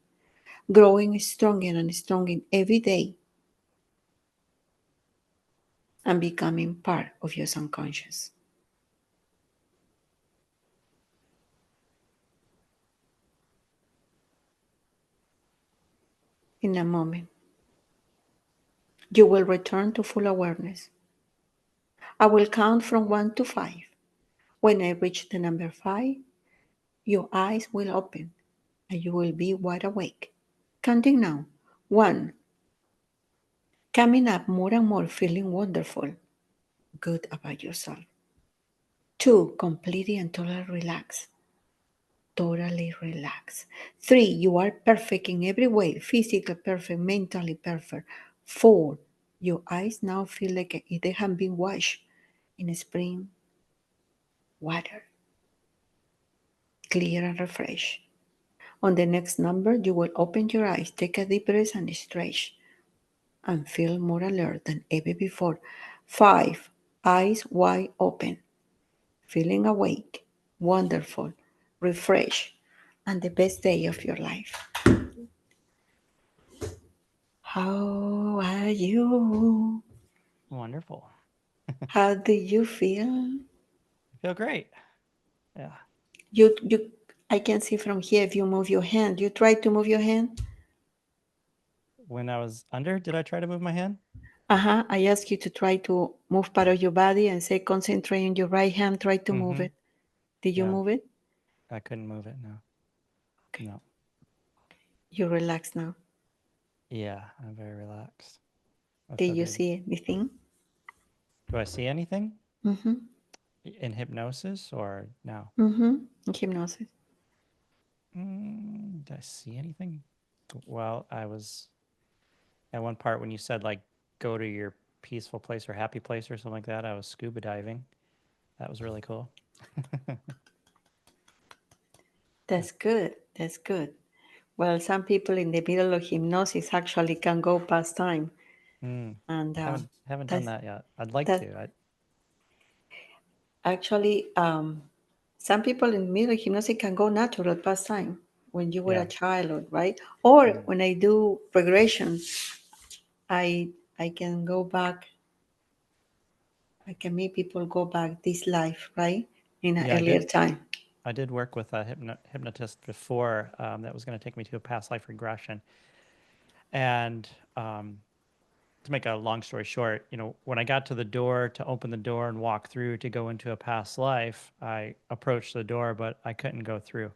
growing stronger and stronger every day and becoming part of your subconscious. In a moment, you will return to full awareness. I will count from 1 to 5. When I reach the number 5, your eyes will open and you will be wide awake. Counting now. 1. Coming up more and more, feeling wonderful. good about yourself. 2, completely and totally relax. Totally relax. 3, you are perfect in every way, physically perfect, mentally perfect. 4, your eyes now feel like if they have been washed in spring water, clear and refreshed. On the next number, you will open your eyes, take a deep breath and stretch, and feel more alert than ever before. 5, eyes wide open, feeling awake, wonderful, refreshed, and the best day of your life. How are you?
Wonderful.
How do you feel?
I feel great. Yeah.
You I can see from here if you move your hand. You try to move your hand?
When I was under, did I try to move my hand?
I ask you to try to move part of your body and say concentrate on your right hand, try to move
Mm-hmm.
it. Did you
Yeah.
move it?
I couldn't move it. No.
Okay.
No.
You relax now.
Yeah. I'm very relaxed. I
Did
feel
you
good.
see anything?
Do I see anything
Mm-hmm.
in hypnosis or no?
Mm-hmm. Hypnosis.
Did I see anything? Well, I was at one part when you said like go to your peaceful place or happy place or something like that. I was scuba diving. That was really cool.
That's good. That's good. Well, some people in the middle of hypnosis actually can go past time, and
Haven't done
that's
that yet. I'd like
that.
to.
Actually, some people in the middle of hypnosis can go natural past time when you were
Yeah.
a child, right? Or
Mhm.
when I do regression, I I can go back. I can make people go back this life, right, in an
Yeah,
earlier time.
I did work with a hypnotist before that was going to take me to a past life regression. And to make a long story short, when I got to the door to open the door and walk through to go into a past life, I approached the door, but I couldn't go through.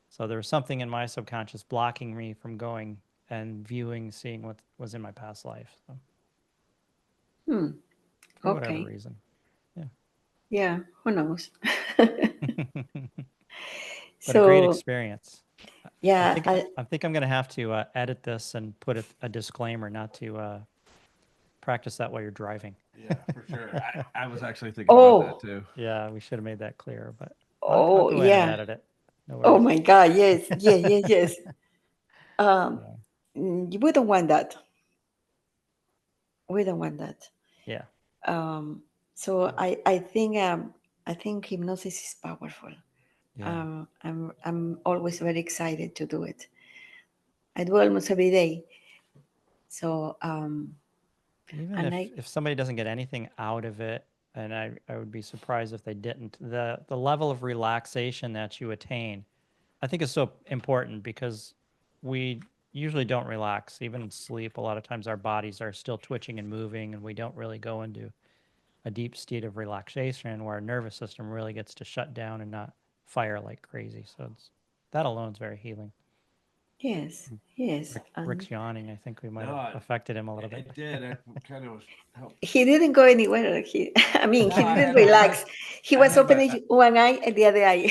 So there was something in my subconscious blocking me from going and viewing, seeing what was in my past life. So, for whatever
Okay.
reason. Yeah.
Yeah. Who knows?
But a great
So
experience.
yeah,
I think I'm going to have to edit this and put a disclaimer not to practice that while you're driving.
Yeah, for sure. I was actually thinking about that
oh,
too.
Yeah, we should have made that clear, but I'll
oh
go in and
yeah.
edit it. No
Oh
worries.
my God. Yes. Yes. Yes. Yes. Um,
Yeah.
we don't want that. We don't want that.
Yeah.
So I think hypnosis is powerful.
Yeah.
I'm always very excited to do it. I do almost every day. So
Even
and I
if somebody doesn't get anything out of it, and I would be surprised if they didn't, the level of relaxation that you attain, I think is so important because we usually don't relax. Even in sleep, a lot of times our bodies are still twitching and moving, and we don't really go into a deep state of relaxation where our nervous system really gets to shut down and not fire like crazy. So that alone is very healing.
yes, yes, and
Rick's yawning. I think we might have
No,
affected him a little bit.
it did. I kind of was help.
he didn't go anywhere. I mean,
No,
he
I
didn't
had my eyes.
relax. He
I
was
had my.
opening one eye and the other eye.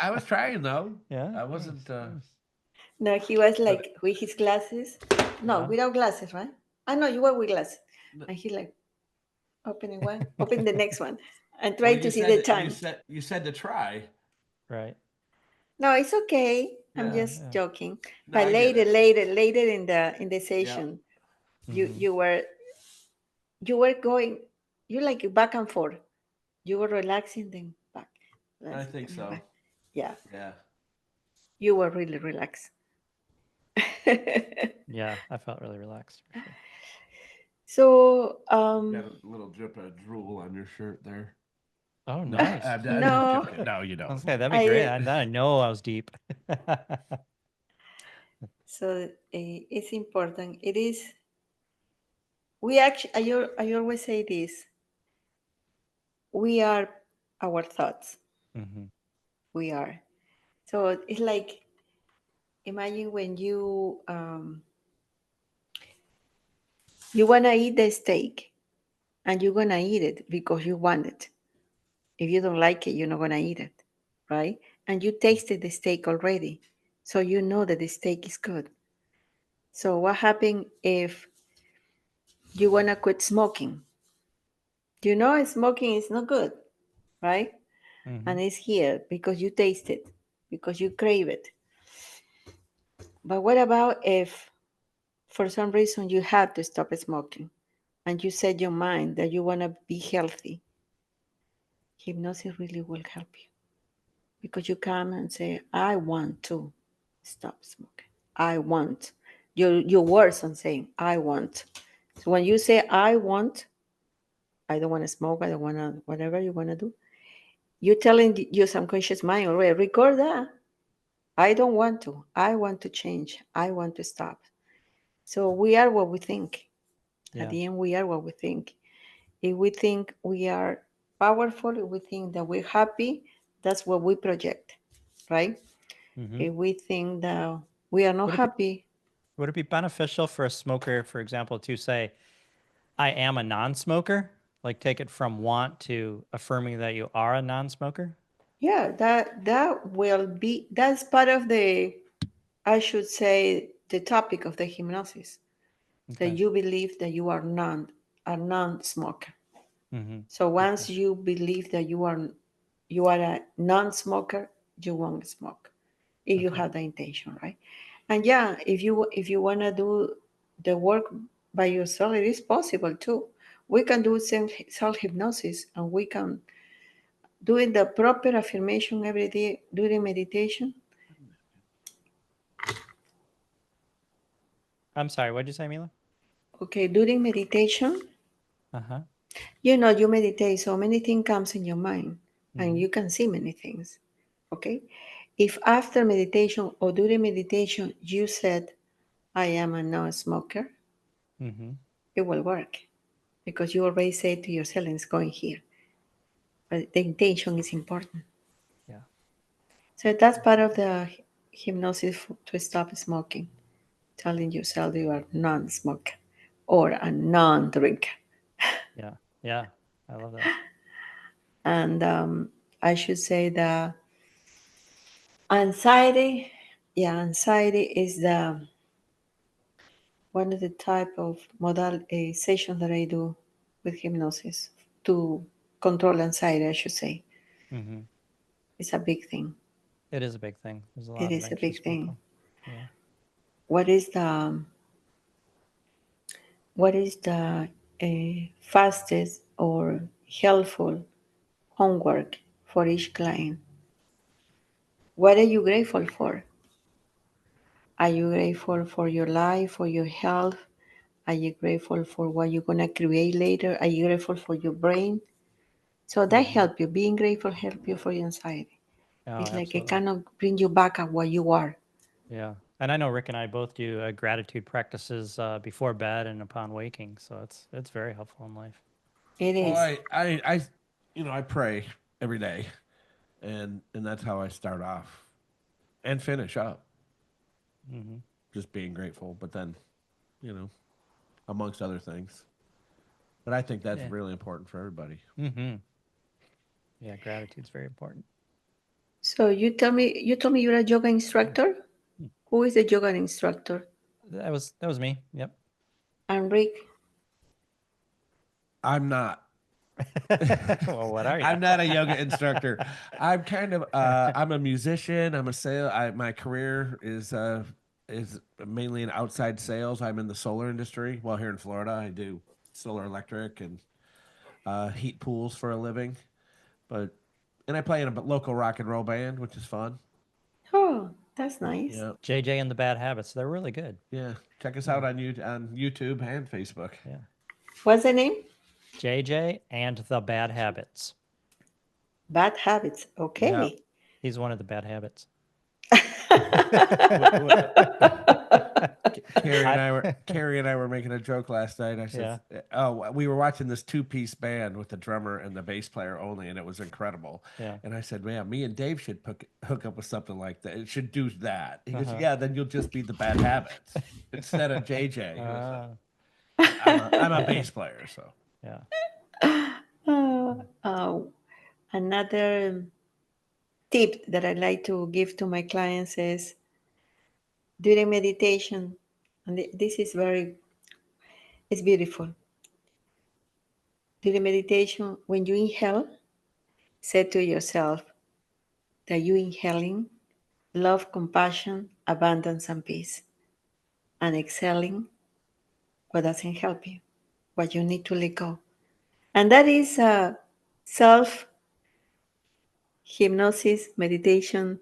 I was trying though.
Yeah.
I wasn't.
Nice.
No, he was
But
like with his glasses. No,
Yeah.
without glasses, right? I know you were with glasses,
no,
and he like opening one, open the next one, and
well,
trying to see the time.
you said to try.
Right.
No, it's okay. I'm
Yeah.
just
Yeah.
joking.
No,
But
I get it.
later in the
Yeah.
session, you
Hmm.
you were going, you like back and forth. You were relaxing, then back,
I
relaxing,
think
then
so.
back. Yeah,
Yeah.
you were really relaxed.
Yeah. I felt really relaxed for sure.
So,
Got a little drip of drool on your shirt there.
Oh,
No,
nice.
I'm just
no,
joking. No, you don't.
Okay, that'd be great.
I.
I know I was deep.
So it's important. It is. We actually. I always say this. We are our thoughts.
Hmm.
We are. So it's like imagine when you wanna eat the steak. and you're gonna eat it because you want it. If you don't like it, you're not gonna eat it, right? And you tasted the steak already, so you know that the steak is good. So what happens if you wanna quit smoking? You know smoking is not good, right?
Mm-hmm.
And it's here because you taste it, because you crave it. But what about if for some reason you have to stop smoking and you set your mind that you want to be healthy? Hypnosis really will help you because you come and say, I want to stop smoking. I want. Your words on saying, I want. So when you say, I want, I don't want to smoke, I don't want to, whatever you want to do, you're telling your subconscious mind already, record that. I don't want to. I want to change. I want to stop. So we are what we think.
Yeah.
At the end, we are what we think. If we think we are powerful, if we think that we're happy, that's what we project, right?
Mm-hmm.
If we think that we are not
Would it be,
happy,
would it be beneficial for a smoker, for example, to say, I am a non-smoker? Like take it from want to affirming that you are a non-smoker?
yeah, that will be, that's part of the, I should say, the topic of the hypnosis, that
Okay.
you believe that you are a non-smoker.
Mm-hmm.
So once you believe that you are a non-smoker, you won't smoke if you
Okay.
have the intention, right? And yeah, if you want to do the work by yourself, it is possible too. We can do self hypnosis, and we can doing the proper affirmation every day during meditation.
I'm sorry, what'd you say, Mila?
Okay, during meditation,
Uh-huh.
you meditate, so many things comes in your mind, and
Mm-hmm.
you can see many things. Okay, if after meditation or during meditation you said, "I am a non-smoker,"
Mm-hmm.
it will work because you already said to yourself, "It's going here." But the intention is important.
Yeah.
So that's part of the hypnosis to stop smoking, telling yourself you are non-smoker or a non-drinker.
Yeah. Yeah. I love that.
And I should say that anxiety, yeah, anxiety is the one of the type of modal session that I do with hypnosis to control anxiety, I should say.
Mm-hmm.
It's a big thing.
It is a big thing. There's a
It
lot of
is a
anxious
big thing.
people. Yeah.
What is the fastest or helpful homework for each client? What are you grateful for? Are you grateful for your life, for your health? Are you grateful for what you're gonna create later? Are you grateful for your brain? So that
Mm-hmm.
help you. Being grateful help you for your anxiety.
Oh,
It's like it
absolutely.
kind of bring you back at what you are.
Yeah. And I know Rick and I both do gratitude practices before bed and upon waking. So it's very helpful in life.
It
Well,
is.
I pray every day, and that's how I start off and finish up.
Mm-hmm.
Just being grateful, but then, you know, amongst other things. But I think that's
Yeah.
really important for everybody.
Mm-hmm. Yeah. Gratitude's very important.
So you told me you're a yoga instructor? Who is the yoga instructor?
That was me. Yep.
And Rick?
I'm not.
Well, what are you?
I'm not a yoga instructor. I'm kind of I'm a musician. I'm a sale. My career is mainly in outside sales. I'm in the solar industry. Well, here in Florida, I do solar electric and heat pools for a living. But and I play in a local rock and roll band, which is fun.
Oh, that's nice.
Yeah,
JJ and the Bad Habits. They're really good.
yeah. Check us
Yeah.
out on YouTube and Facebook.
Yeah.
What's the name?
JJ and the Bad Habits.
Bad habits.
Yeah.
Okay.
He's one of the bad habits.
Carrie and I were making a joke last night. I said,
Yeah.
"Oh, we were watching this two-piece band with the drummer and the bass player only, and it was incredible."
Yeah.
And I said, "Man, me and Dave should hook up with something like that. It should do that." He goes,
Uh-huh.
"Yeah, then you'll just be the bad habits instead of JJ."
Ah,
I'm a bass player, so
yeah.
Another tip that I like to give to my clients is during meditation, and this is it's beautiful. During meditation, when you inhale, say to yourself that you inhaling love, compassion, abundance, and peace, and exhaling what doesn't help you, what you need to let go. And that is self hypnosis meditation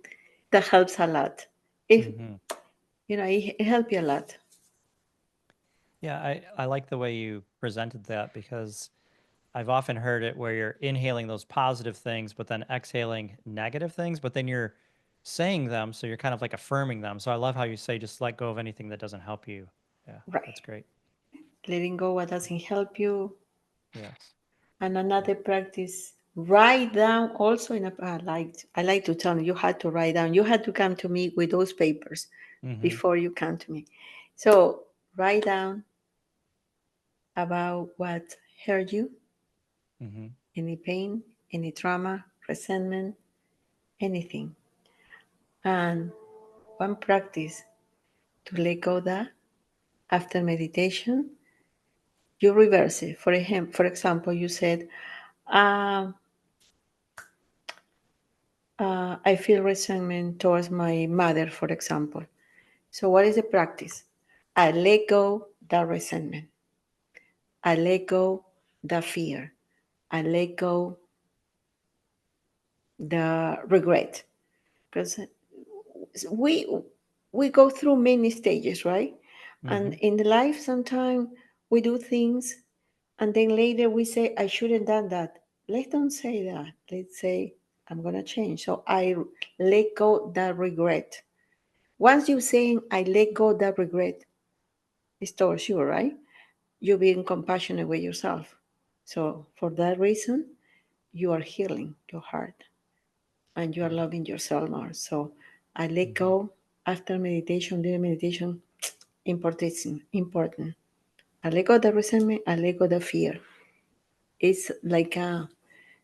that helps a lot. If it helps you a lot.
Yeah, I like the way you presented that because I've often heard it where you're inhaling those positive things, but then exhaling negative things, but then you're saying them, so you're kind of like affirming them. So I love how you say just let go of anything that doesn't help you. Yeah,
Right.
that's great.
Letting go what doesn't help you.
Yes.
And another practice, write down also I like to tell you had to write down. You had to come to me with those papers before you come to me. So write down about what hurt you, any pain, any trauma, resentment, anything. And one practice to let go that after meditation, you reverse it. For example, you said, um, I feel resentment towards my mother, for example. So what is the practice? I let go that resentment. I let go the fear. I let go the regret. Because we we go through many stages, right? And in the life, sometimes we do things, and then later we say, "I shouldn't done that." Let's don't say that. Let's say, "I'm gonna change." So I let go that regret. Once you saying, "I let go that regret," it's towards you, right? You're being compassionate with yourself. So for that reason, you are healing your heart and you are loving yourself more. So I let go after meditation, during meditation, important. I let go the resentment, I let go the fear. It's like a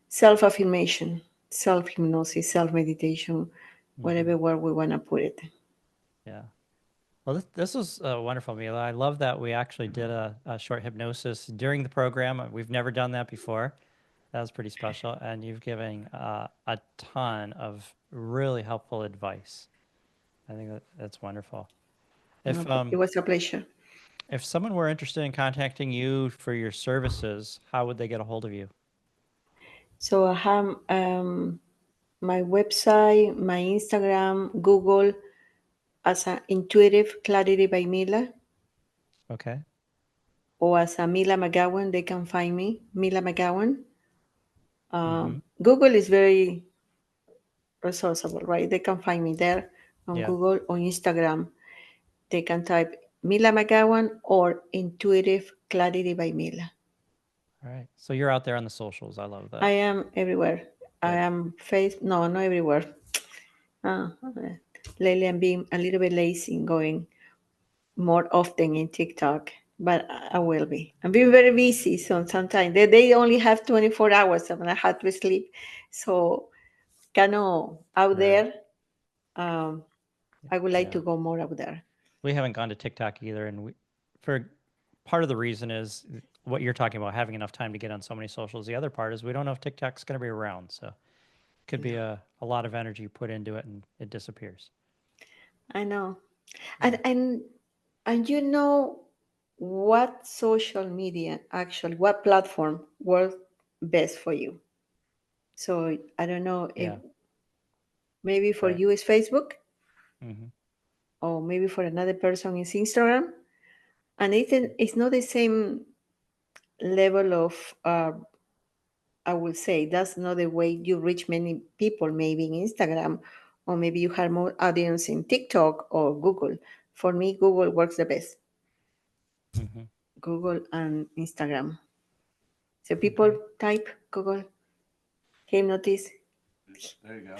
self-affirmation, self-hypnosis, self-meditation, whatever word we want to put it.
Yeah. Well, this was wonderful, Mila. I love that we actually did a short hypnosis during the program. We've never done that before. That was pretty special. And you've given a ton of really helpful advice. I think that's wonderful.
It was a pleasure.
If someone were interested in contacting you for your services, how would they get a hold of you?
So I have my website, my Instagram, Google as a Intuitive Clarity by Mila,
Okay.
or as a Mila McGowin. They can find me, Mila McGowin. Google is very resourceable, right? They can find me there on
Yeah.
Google or Instagram. They can type Mila McGowan or Intuitive Clarity by Mila.
All right. So you're out there on the socials. I love
I
that.
am everywhere. I
Good.
am no, not everywhere. Uh, Lately, I'm being a little bit lazy in going more often in TikTok, but I will be. I'm being very busy, so sometimes they only have 24 hours and I have to sleep. So, kind of out
Right.
there, I would like
Yeah.
to go more out there.
We haven't gone to TikTok either, and for part of the reason is what you're talking about, having enough time to get on so many socials. The other part is we don't know if TikTok's going to be around, so it could be a lot of energy put into it and it disappears.
I know. And you know what social media actually, what platform works best for you? So I don't know if
Yeah.
maybe for
Right.
you is Facebook,
Hmm.
or maybe for another person is Instagram. And it's not the same level of, I would say, that's not the way you reach many people, maybe in Instagram, or maybe you have more audience in TikTok or Google. For me, Google works the best.
Hmm.
Google and Instagram. So people
Okay.
type Google hypnotist.
There you go.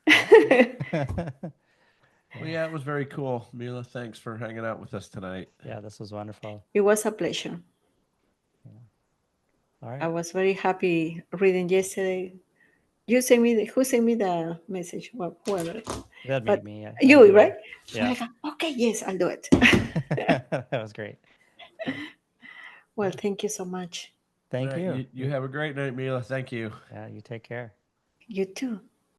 Yeah.
Well, yeah, it was very cool. Mila, thanks for hanging out with us tonight.
Yeah, this was wonderful.
It was a pleasure.
All
I
right.
was very happy reading yesterday. You sent me who sent me the message? Well, whoever.
That'd be
But
me. I
you,
do
right?
it.
So I'm
Yeah.
like, okay, yes, I'll do it.
That was great.
Well, thank you so much.
Thank
Right,
you.
you have a great night, Mila. Thank you.
Yeah, you take care.
You too.